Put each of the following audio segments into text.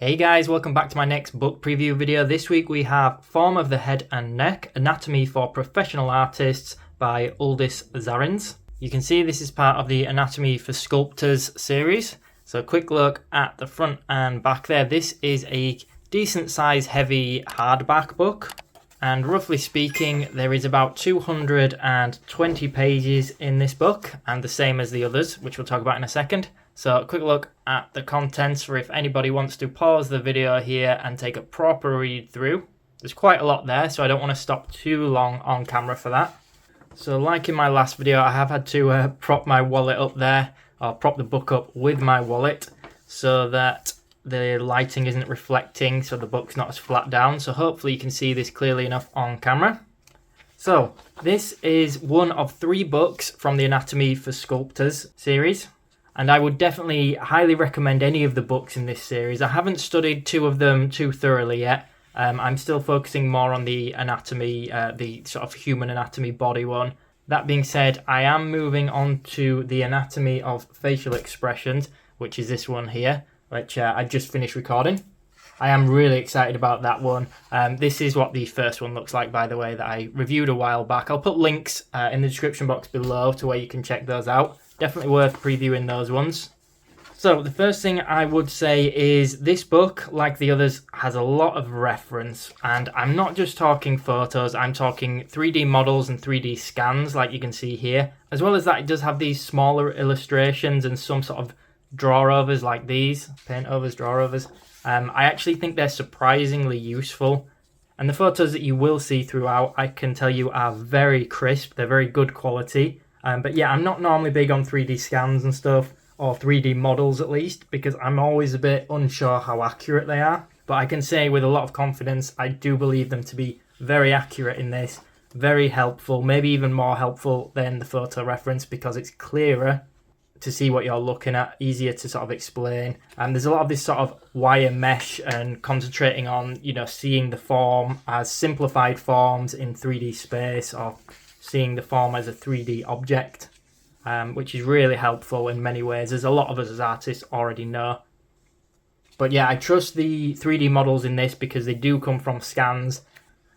Hey guys, welcome back to my next book preview video. This week we have Form of the Head and Neck, Anatomy for Professional Artists by Uldis Zarins. You can see this is part of the Anatomy for Sculptors series. So a quick look at the front and back there. This is a decent size heavy hardback book. And roughly speaking, there is about 220 pages in this book, and the same as the others, which we'll talk about in a second. So a quick look at the contents for if anybody wants to pause the video here and take a proper read through. There's quite a lot there, so I don't want to stop too long on camera for that. So like in my last video, I have had to prop my wallet up there, or prop the book up with my wallet, so that the lighting isn't reflecting, so the book's not as flat down. So hopefully you can see this clearly enough on camera. So this is one of 3 books from the Anatomy for Sculptors series. And I would definitely highly recommend any of the books in this series. I haven't studied 2 of them too thoroughly yet. I'm still focusing more on the anatomy, the sort of human anatomy body one. That being said, I am moving on to the anatomy of facial expressions, which is this one here, which I just finished recording. I am really excited about that one. This is what the first one looks like, by the way, that I reviewed a while back. I'll put links in the description box below to where you can check those out. Definitely worth previewing those ones. So the first thing I would say is this book, like the others, has a lot of reference. And I'm not just talking photos, I'm talking 3D models and 3D scans like you can see here. As well as that, it does have these smaller illustrations and some sort of draw-overs like these. Paint-overs, draw-overs. I actually think they're surprisingly useful. And the photos that you will see throughout, I can tell you, are very crisp. They're very good quality. But yeah, I'm not normally big on 3D scans and stuff, or 3D models at least, because I'm always a bit unsure how accurate they are. But I can say with a lot of confidence, I do believe them to be very accurate in this, very helpful, maybe even more helpful than the photo reference because it's clearer to see what you're looking at, easier to sort of explain. And there's a lot of this sort of wire mesh and concentrating on, seeing the form as simplified forms in 3D space, or seeing the form as a 3D object, which is really helpful in many ways, as a lot of us as artists already know. But yeah, I trust the 3D models in this because they do come from scans.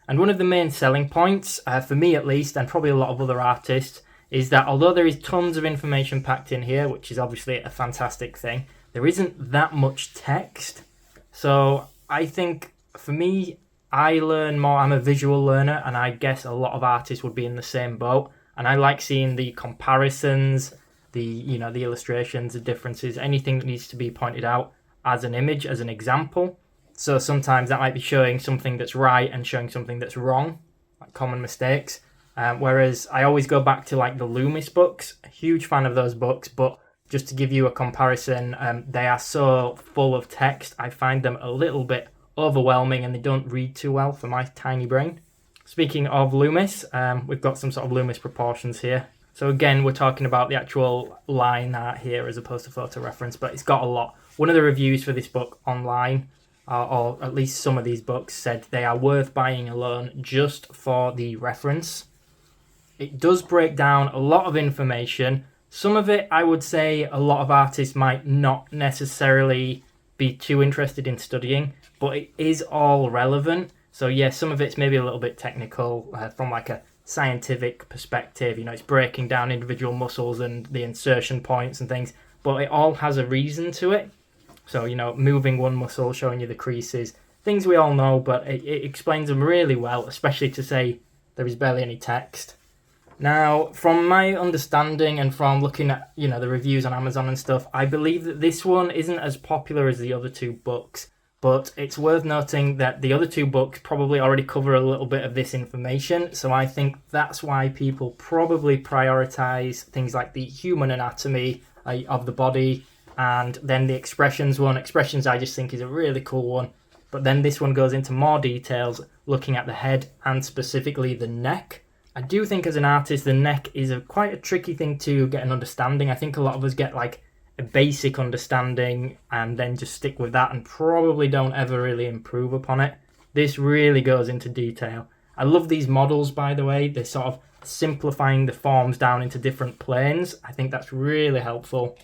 And one of the main selling points, for me at least, and probably a lot of other artists, is that although there is tons of information packed in here, which is obviously a fantastic thing, there isn't that much text. So I think, for me, I learn more. I'm a visual learner, and I guess a lot of artists would be in the same boat. And I like seeing the comparisons, the illustrations, the differences, anything that needs to be pointed out as an image, as an example. So sometimes that might be showing something that's right and showing something that's wrong, like common mistakes. Whereas I always go back to like the Loomis books. A huge fan of those books, but just to give you a comparison, they are so full of text. I find them a little bit overwhelming and they don't read too well for my tiny brain. Speaking of Loomis, we've got some sort of Loomis proportions here. So again, we're talking about the actual line art here as opposed to photo reference, but it's got a lot. One of the reviews for this book online, or at least some of these books, said they are worth buying alone just for the reference. It does break down a lot of information. Some of it, I would say, a lot of artists might not necessarily be too interested in studying, but it is all relevant. So yeah, some of it's maybe a little bit technical from like a scientific perspective. It's breaking down individual muscles and the insertion points and things, but it all has a reason to it. So, moving one muscle, showing you the creases, things we all know, but it explains them really well, especially to say there is barely any text. Now, from my understanding and from looking at, the reviews on Amazon and stuff, I believe that this one isn't as popular as the other 2 books. But it's worth noting that the other 2 books probably already cover a little bit of this information. So I think that's why people probably prioritize things like the human anatomy of the body, and then the expressions one. Expressions I just think is a really cool one. But then this one goes into more details, looking at the head and specifically the neck. I do think as an artist, the neck is quite a tricky thing to get an understanding. I think a lot of us get like a basic understanding and then just stick with that and probably don't ever really improve upon it. This really goes into detail. I love these models, by the way. They're sort of simplifying the forms down into different planes. I think that's really helpful.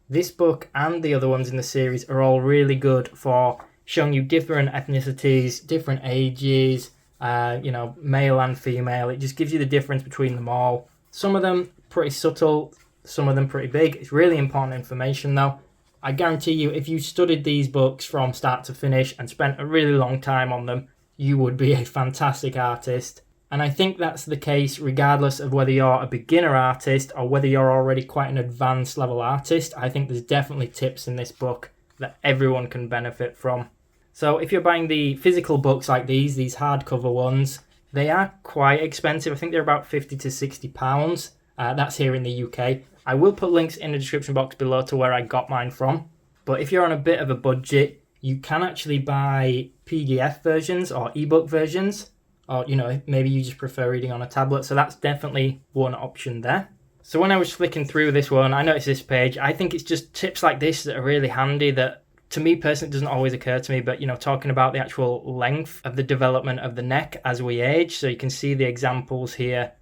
This book and the other ones in the series are all really good for showing you different ethnicities, different ages, male and female. It just gives you the difference between them all. Some of them pretty subtle, some of them pretty big. It's really important information though. I guarantee you, if you studied these books from start to finish and spent a really long time on them, you would be a fantastic artist. And I think that's the case regardless of whether you're a beginner artist or whether you're already quite an advanced level artist. I think there's definitely tips in this book that everyone can benefit from. So if you're buying the physical books like these hardcover ones, they are quite expensive. I think they're about £50 to £60. That's here in the UK. I will put links in the description box below to where I got mine from. But if you're on a bit of a budget, you can actually buy PDF versions or ebook versions. Or, maybe you just prefer reading on a tablet. So that's definitely one option there. So when I was flicking through this one, I noticed this page. I think it's just tips like this that are really handy that, to me personally, doesn't always occur to me. But, talking about the actual length of the development of the neck as we age. So you can see the examples here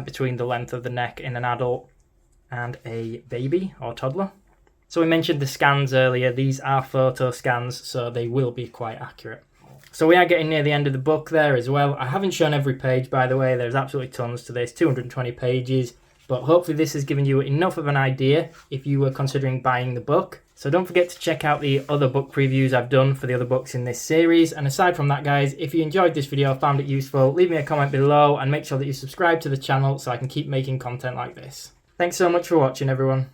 between the length of the neck in an adult and a baby or toddler. So we mentioned the scans earlier. These are photo scans, so they will be quite accurate. So we are getting near the end of the book there as well. I haven't shown every page, by the way. There's absolutely tons to this, 220 pages. But hopefully this has given you enough of an idea if you were considering buying the book. So don't forget to check out the other book previews I've done for the other books in this series. And aside from that, guys, if you enjoyed this video, found it useful, leave me a comment below and make sure that you subscribe to the channel so I can keep making content like this. Thanks so much for watching, everyone.